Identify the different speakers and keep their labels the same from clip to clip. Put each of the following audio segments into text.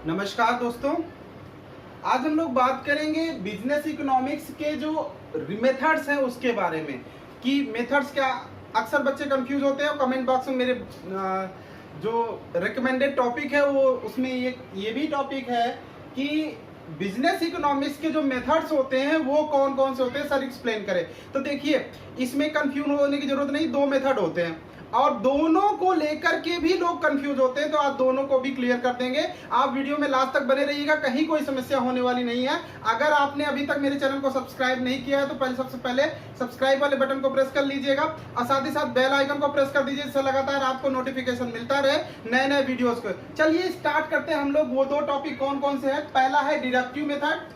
Speaker 1: नमस्कार दोस्तों, आज हम लोग बात करेंगे बिजनेस इकोनॉमिक्स के जो मेथड्स हैं उसके बारे में कि मेथड्स क्या। अक्सर बच्चे कंफ्यूज होते हैं। कमेंट बॉक्स में मेरे जो रिकमेंडेड टॉपिक है वो उसमें ये भी टॉपिक है कि बिजनेस इकोनॉमिक्स के जो मेथड्स होते हैं वो कौन कौन से होते हैं, सर एक्सप्लेन करें। तो देखिए, इसमें कंफ्यूज होने की जरूरत नहीं, दो मेथड होते हैं और दोनों को लेकर के भी लोग कंफ्यूज होते हैं, तो आप दोनों को भी क्लियर कर देंगे। आप वीडियो में लास्ट तक बने रहिएगा, कहीं कोई समस्या होने वाली नहीं है। अगर आपने अभी तक मेरे चैनल को सब्सक्राइब नहीं किया है तो सबसे पहले सब्सक्राइब वाले बटन को प्रेस कर लीजिएगा और साथ ही साथ बेल आइकन को प्रेस कर दीजिए, जिससे लगातार आपको नोटिफिकेशन मिलता रहे नए नए वीडियोस को। चलिए स्टार्ट करते हैं हम लोग। वो दो टॉपिक कौन कौन से है? पहला है डिडक्टिव मेथड।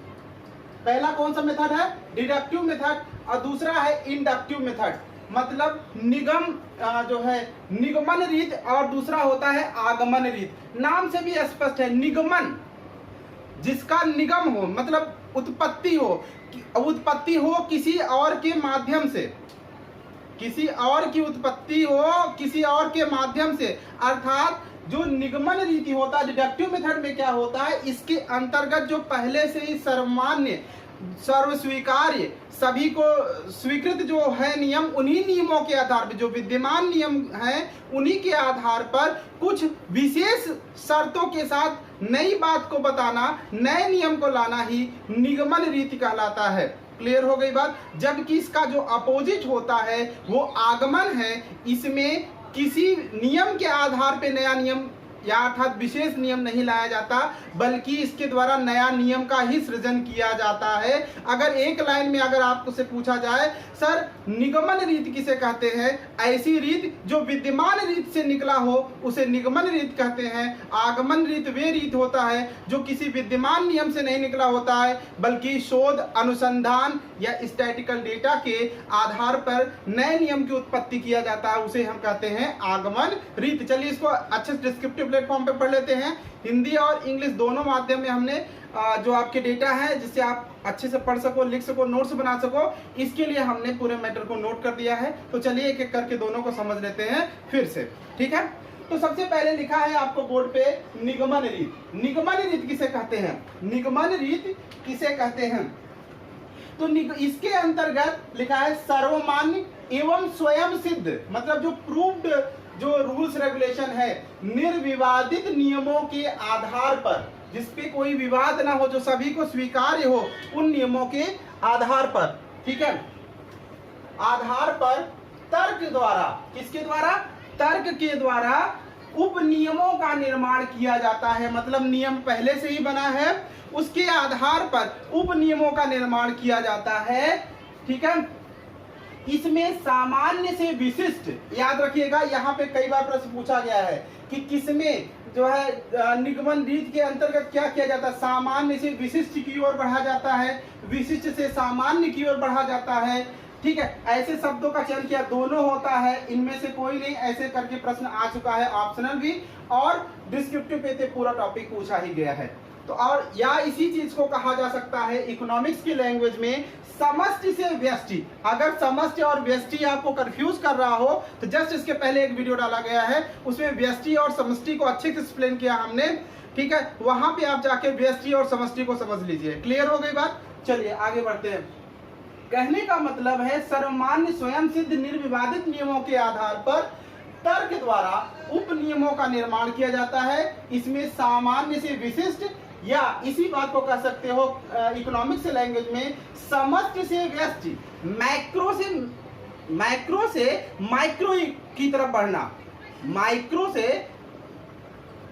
Speaker 1: पहला कौन सा मेथड है? Deductive method. और दूसरा है इंडक्टिव मेथड, मतलब निगम जो है निगमन रीत, और दूसरा होता है आगमन रीत। नाम से भी स्पष्ट है, निगमन जिसका निगम हो, मतलब उत्पत्ति हो किसी और के माध्यम से, किसी और की उत्पत्ति हो किसी और के माध्यम से, अर्थात जो निगमन रीति होता है डिडक्टिव मेथड में क्या होता है, इसके अंतर्गत जो पहले से ही सर्वमान्य सर्व स्वीकार्य सभी को स्वीकृत जो है नियम, उन्हीं नियमों के आधार पर, जो विद्यमान नियम हैं उन्हीं के आधार पर कुछ विशेष शर्तों के साथ नई बात को बताना, नए नियम को लाना ही निगमन रीति कहलाता है। क्लियर हो गई बात? जबकि इसका जो अपोजिट होता है वो आगमन है। इसमें किसी नियम के आधार पर नया नियम या अर्थात विशेष नियम नहीं लाया जाता, बल्कि इसके द्वारा नया नियम का ही सृजन किया जाता है। अगर एक लाइन में अगर आपको से पूछा जाए, सर निगमन रीत किसे कहते हैं? ऐसी रीत जो विद्यमान रीत से निकला हो उसे निगमन रीत कहते हैं। आगमन रीत वे रीत होता है जो किसी विद्यमान नियम से नहीं निकला होता है, बल्कि शोध, अनुसंधान या स्टैटिकल डेटा के आधार पर नए नियम की उत्पत्ति किया जाता है, उसे हम कहते हैं आगमन रीत। चलिए इसको अच्छे से डिस्क्रिप्टिव प्लेटफॉर्म पे पढ़ लेते हैं। हिंदी और इंग्लिश दोनों माध्यम में हमने जो आपके डेटा है जिससे आप अच्छे से पढ़ सको, लिख सको, नोट्स बना सको, इसके लिए हमने पूरे मैटर को नोट कर दिया है। तो चलिए एक एक करके दोनों को समझ लेते हैं फिर से, ठीक है। तो सबसे पहले लिखा है आपको बोर्ड पे निगमन रीत। निगमन रीत किसे कहते हैं? निगमन रीत किसे कहते हैं? तो इसके अंतर्गत लिखा है सर्वमान्य एवं स्वयं सिद्ध, मतलब जो प्रूव्ड जो रूल्स रेगुलेशन है, निर्विवादित नियमों के आधार पर, जिसपे कोई विवाद ना हो, जो सभी को स्वीकार्य हो, उन नियमों के आधार पर, ठीक है, आधार पर तर्क द्वारा, किसके द्वारा? तर्क के द्वारा उप नियमों का निर्माण किया जाता है। मतलब नियम पहले से ही बना है, उसके आधार पर उप नियमों का निर्माण किया जाता है, ठीक है। इसमें सामान्य से विशिष्ट, याद रखिएगा, यहाँ पे कई बार प्रश्न पूछा गया है कि किसमें जो है निगमन रीत के अंतर्गत क्या किया जाता है? सामान्य से विशिष्ट की ओर बढ़ा जाता है, विशिष्ट से सामान्य की ओर बढ़ा जाता है, ठीक है। ऐसे शब्दों का चयन किया, दोनों होता है, इनमें से कोई नहीं, ऐसे करके प्रश्न आ चुका है, ऑप्शनल भी और डिस्क्रिप्टिव पे पूरा टॉपिक पूछा ही गया है। तो और या इसी चीज को कहा जा सकता है इकोनॉमिक्स की लैंग्वेज में समष्टि से व्यष्टि। अगर समष्टि और व्यष्टि आपको कंफ्यूज कर रहा हो तो जस्ट इसके पहले एक वीडियो डाला गया है, उसमें व्यष्टि और समष्टि को अच्छे से एक्सप्लेन किया हमने, ठीक है। वहां पे आप जाके व्यष्टि और समष्टि को समझ लीजिए। क्लियर हो गई बात? चलिए आगे बढ़ते हैं। कहने का मतलब है सर्वमान्य स्वयं सिद्ध निर्विवादित नियमों के आधार पर तर्क द्वारा उप नियमों का निर्माण किया जाता है। इसमें सामान्य से विशिष्ट, या इसी बात को कह सकते हो इकोनॉमिक्स लैंग्वेज में समष्टि से व्यष्टि, मैक्रो से माइक्रो की तरफ बढ़ना, माइक्रो से,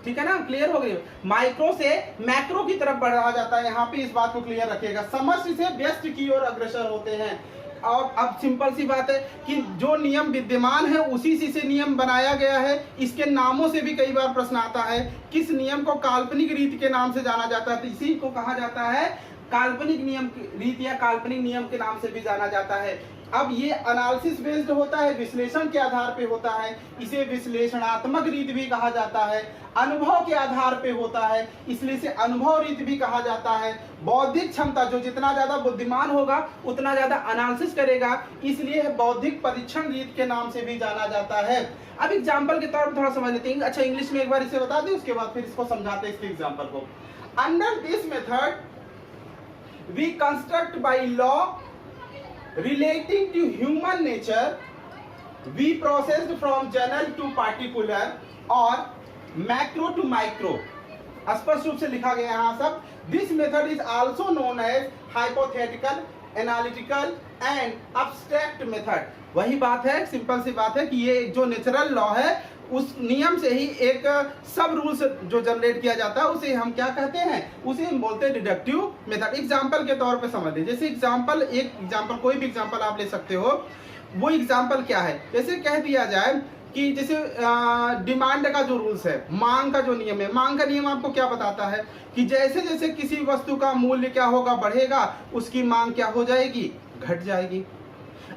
Speaker 1: ठीक है ना, क्लियर हो गई, माइक्रो से मैक्रो की तरफ बढ़ा जाता है। यहाँ पे इस बात को क्लियर रखिएगा, समष्टि से व्यष्टि की ओर अग्रसर होते हैं। और अब सिंपल सी बात है कि जो नियम विद्यमान है उसी से नियम बनाया गया है। इसके नामों से भी कई बार प्रश्न आता है, किस नियम को काल्पनिक रीति के नाम से जाना जाता है? तो इसी को कहा जाता है काल्पनिक नियम रीति या काल्पनिक नियम के नाम से भी जाना जाता है। अब ये एनालिसिस बेस्ड होता है, विश्लेषण के आधार पे होता है, इसे विश्लेषणात्मक रीति भी कहा जाता है। अनुभव के आधार पे होता है, इसलिए इसे अनुभव रीति भी कहा जाता है। बौद्धिक क्षमता, जो जितना ज्यादा बुद्धिमान होगा उतना ज्यादा एनालिसिस करेगा, इसलिए बौद्धिक परीक्षण रीति के नाम से भी जाना जाता है। अब एग्जाम्पल के तौर पर थोड़ा समझ लेते हैं। अच्छा, इंग्लिश में एक बार इसे बता दें, उसके बाद फिर इसको समझाते हैं, इसके एग्जाम्पल को। Under this method we construct by law relating to human nature, we processed from general to particular और macro to micro। स्पष्ट रूप से लिखा गया यहाँ सब। This method is also known as hypothetical, analytical and abstract method। वही बात है, सिंपल सी बात है कि ये जो नेचुरल लॉ है उस नियम से ही एक सब रूल्स जो जनरेट किया जाता है उसे हम क्या कहते हैं, उसे हम बोलते हैं डिडक्टिव मेथड। एग्जांपल के तौर पे समझ लीजिए, जैसे एग्जांपल, एक एग्जांपल, कोई भी एग्जांपल आप ले सकते हो। वो एग्जांपल क्या है, जैसे कह दिया जाए कि जैसे डिमांड का जो रूल्स है, मांग का जो नियम है, मांग का नियम आपको क्या बताता है कि जैसे जैसे किसी वस्तु का मूल्य क्या होगा, बढ़ेगा, उसकी मांग क्या हो जाएगी, घट जाएगी।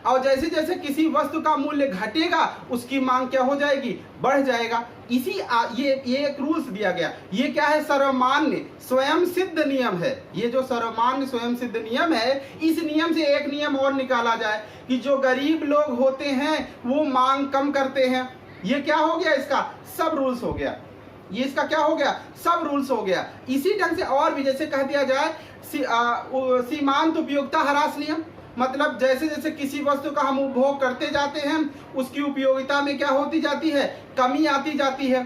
Speaker 1: और जैसे जैसे किसी वस्तु का मूल्य घटेगा उसकी मांग क्या हो जाएगी, बढ़ जाएगा। ये एक रूल्स दिया गया। ये क्या है, सर्वमान्य स्वयं सिद्ध नियम है। ये जो सर्वमान्य स्वयं सिद्ध नियम है, इस नियम से एक नियम और निकाला जाए कि जो गरीब लोग होते हैं वो मांग कम करते हैं। ये क्या हो गया, इसका सब रूल्स हो गया। ये इसका क्या हो गया, सब रूल्स हो गया। इसी ढंग से और भी, जैसे कह दिया जाए सीमांत उपयोगिता ह्रास नियम, मतलब जैसे जैसे किसी वस्तु का हम उपभोग करते जाते हैं उसकी उपयोगिता में क्या होती जाती है, कमी आती जाती है।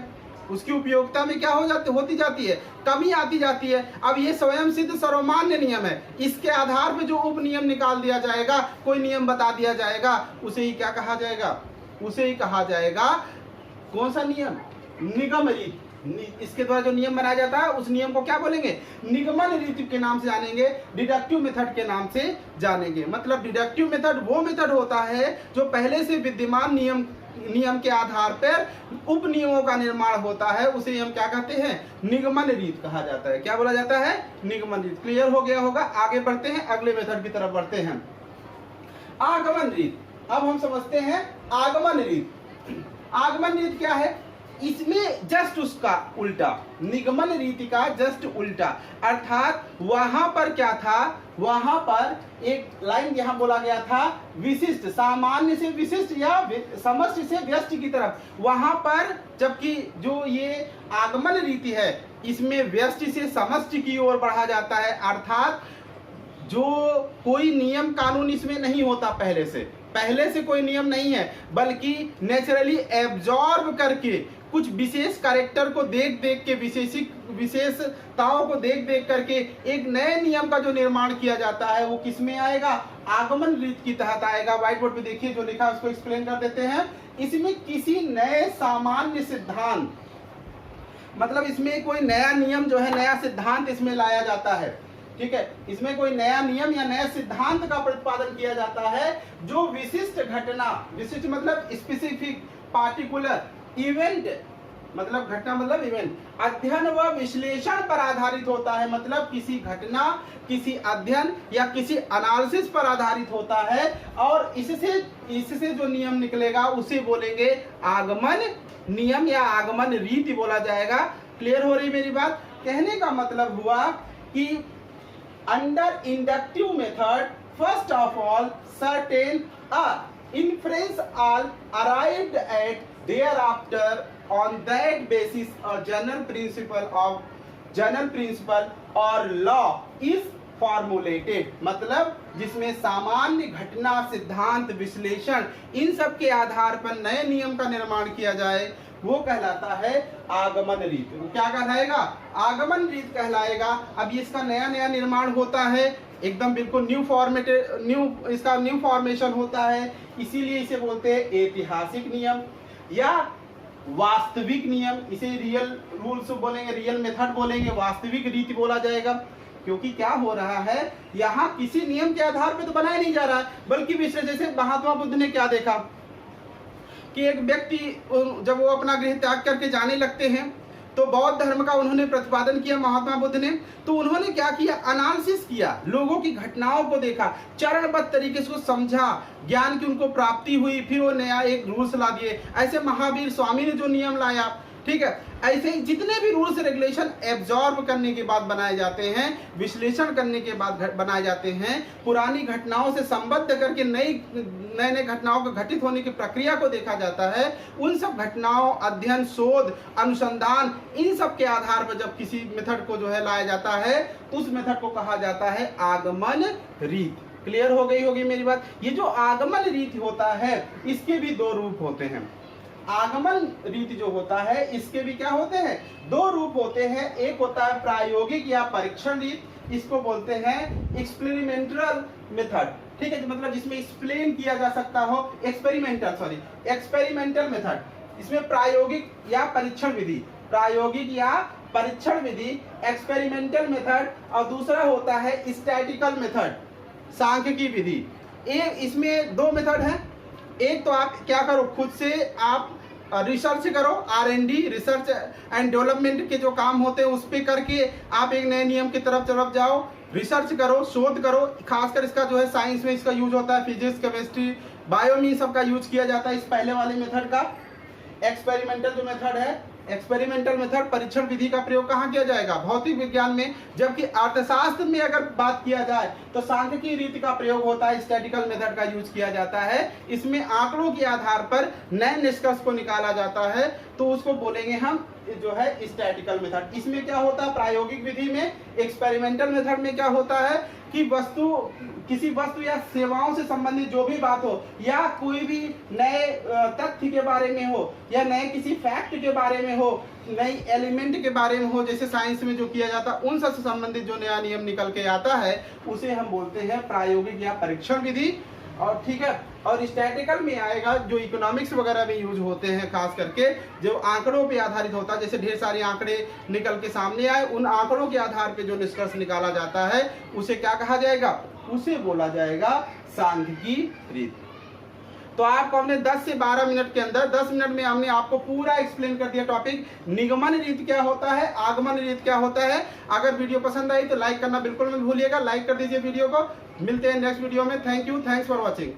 Speaker 1: उसकी उपयोगिता में क्या होती जाती है, कमी आती जाती है। अब ये स्वयं सिद्ध सर्वमान्य नियम है, इसके आधार पर जो उप नियम निकाल दिया जाएगा, कोई नियम बता दिया जाएगा, उसे ही क्या कहा जाएगा, उसे ही कहा जाएगा कौन सा नियम, निगम रीति। इसके द्वारा जो नियम बनाया जाता है उस नियम को क्या बोलेंगे, निगमन रीति के नाम से जानेंगे, डिडक्टिव मेथड के नाम से जानेंगे। मतलब डिडक्टिव मेथड वो मेथड होता है जो पहले से विद्यमान नियम के आधार पर उप नियमों का निर्माण होता है, उसे हम क्या कहते हैं, निगमन रीति कहा जाता है। क्या बोला जाता है, निगमन रीति। क्लियर हो गया होगा। आगे बढ़ते हैं, अगले मेथड की तरफ बढ़ते हैं, आगमन रीति। अब हम समझते हैं आगमन रीति। आगमन रीति क्या है, इसमें जस्ट उसका उल्टा, निगमन रीति का जस्ट उल्टा। अर्थात वहां पर क्या था, वहां पर एक लाइन यहां बोला गया था, विशिष्ट सामान्य से विशिष्ट या समष्टि से व्यष्टि की तरफ। वहां पर जबकि जो ये आगमन रीति है इसमें व्यष्टि से समष्टि की ओर बढ़ा जाता है। अर्थात जो कोई नियम कानून इसमें नहीं होता, पहले से कोई नियम नहीं है, बल्कि नेचुरली एब्जॉर्ब करके कुछ विशेष कैरेक्टर को देख देख के, विशेषताओं को देख देख करके एक नए नियम का जो निर्माण किया जाता है वो किस में आएगा, आगमन रीति की तहत आएगा। व्हाइट बोर्ड पे देखिए जो लिखा है उसको एक्सप्लेन कर देते हैं। इसमें किसी नए सामान्य सिद्धांत, मतलब इसमें कोई नया नियम जो है, नया सिद्धांत इसमें लाया जाता है। ठीक है, इसमें कोई नया नियम या नया सिद्धांत का प्रतिपादन किया जाता है जो विशिष्ट घटना, विशिष्ट मतलब स्पेसिफिक, पार्टिकुलर इवेंट, मतलब घटना मतलब इवेंट, अध्ययन व विश्लेषण पर आधारित होता है। मतलब किसी घटना, किसी अध्ययन या किसी एनालिसिस पर आधारित होता है और इससे जो नियम निकलेगा उसे बोलेंगे आगमन नियम या आगमन रीति बोला जाएगा। क्लियर हो रही मेरी बात? कहने का मतलब हुआ कि under inductive method first of all certain inference all arrived at thereafter on that basis a general principle or law is formulated। मतलब जिसमें सामान्य घटना, सिद्धांत, विश्लेषण, इन सब के आधार पर नए नियम का निर्माण किया जाए वो कहलाता है आगमन रीति। वो क्या कहलाएगा, आगमन रीति कहलाएगा। अब इसका नया नया निर्माण होता है, एकदम बिल्कुल न्यू फॉर्मेशन होता है, इसीलिए इसे बोलते हैं ऐतिहासिक नियम या वास्तविक नियम। इसे रियल रूल्स बोलेंगे, रियल मेथड बोलेंगे, वास्तविक रीति बोला जाएगा। क्योंकि क्या हो रहा है, यहाँ किसी नियम के आधार पे तो बनाया नहीं जा रहा है, बल्कि विश्लेषण। जैसे महात्मा बुद्ध ने क्या देखा कि एक व्यक्ति जब वो अपना गृह त्याग करके जाने लगते हैं तो बौद्ध धर्म का उन्होंने प्रतिपादन किया महात्मा बुद्ध ने। तो उन्होंने क्या किया, एनालिसिस किया, लोगों की घटनाओं को देखा, चरणबद्ध तरीके से समझा, ज्ञान की उनको प्राप्ति हुई, फिर वो नया एक रूल्स ला दिए। ऐसे महावीर स्वामी ने जो नियम लाया, ठीक है, ऐसे ही जितने भी रूल्स रेगुलेशन एब्जॉर्ब करने के बाद बनाए जाते हैं, विश्लेषण करने के बाद बनाए जाते हैं, पुरानी घटनाओं से संबद्ध करके नए घटनाओं के घटित होने की प्रक्रिया को देखा जाता है। उन सब घटनाओं, अध्ययन, शोध, अनुसंधान, इन सब के आधार पर जब किसी मेथड को जो है लाया जाता है, उस मेथड को कहा जाता है आगमन रीत। क्लियर हो गई होगी मेरी बात। ये जो आगमन रीत होता है, इसके भी दो रूप होते हैं। आगमन रीति जो होता है, इसके भी क्या होते हैं, दो रूप होते हैं। एक होता है प्रायोगिक या परीक्षण रीत, इसको बोलते हैं एक्सपेरिमेंटल मेथड, ठीक है, मतलब जिसमें एक्सप्लेन किया जा सकता हो, एक्सपेरिमेंटल मेथड। इसमें प्रायोगिक या परीक्षण विधि, प्रायोगिक या परीक्षण विधि एक्सपेरिमेंटल मेथड, और दूसरा होता है स्टैटिकल मेथड, सांख्यिकी विधि। इसमें दो मेथड है। एक तो आप क्या करो, खुद से आप रिसर्च करो, R&D, रिसर्च एंड डेवलपमेंट के जो काम होते हैं उस पे करके आप एक नए नियम की तरफ जाओ, रिसर्च करो, शोध करो। खासकर इसका जो है साइंस में इसका यूज होता है, फिजिक्स, केमिस्ट्री, बायो में सबका यूज किया जाता है इस पहले वाले मेथड का। एक्सपेरिमेंटल जो मेथड है, एक्सपेरिमेंटल मेथड, परीक्षण विधि का प्रयोग कहाँ किया जाएगा, भौतिक विज्ञान में। जबकि अर्थशास्त्र में अगर बात किया जाए तो सांख्यिकी रीति का प्रयोग होता है, स्टैटिकल मेथड का यूज किया जाता है। इसमें आंकड़ों के आधार पर नए निष्कर्ष को निकाला जाता है, तो उसको बोलेंगे हम जो है स्टैटिकल मेथड। इसमें क्या होता है, प्रायोगिक विधि में, एक्सपेरिमेंटल मेथड में क्या होता है कि किसी वस्तु या सेवाओं से संबंधित जो भी बात हो, या कोई भी नए तथ्य के बारे में हो, या नए किसी फैक्ट के बारे में हो, नई एलिमेंट के बारे में हो, जैसे साइंस में जो किया जाता है, उन सब से संबंधित जो नया नियम निकल के आता है, उसे हम बोलते हैं प्रायोगिक या परीक्षण विधि। और ठीक है, और स्टैटिकल में आएगा जो इकोनॉमिक्स वगैरह में यूज होते हैं, खास करके जो आंकड़ों पे आधारित होता है, जैसे ढेर सारे आंकड़े निकल के सामने आए, उन आंकड़ों के आधार पे जो निष्कर्ष निकाला जाता है, उसे क्या कहा जाएगा, उसे बोला जाएगा सांख्यिकी रीत। तो आपको हमने 10 से 12 मिनट के अंदर, 10 मिनट में हमने आपको पूरा एक्सप्लेन कर दिया टॉपिक। निगमन रीत क्या होता है, आगमन रीत क्या होता है। अगर वीडियो पसंद आई तो लाइक करना बिल्कुल मत भूलिएगा, लाइक कर दीजिए वीडियो को। मिलते हैं नेक्स्ट वीडियो में। Thank you, thanks for watching.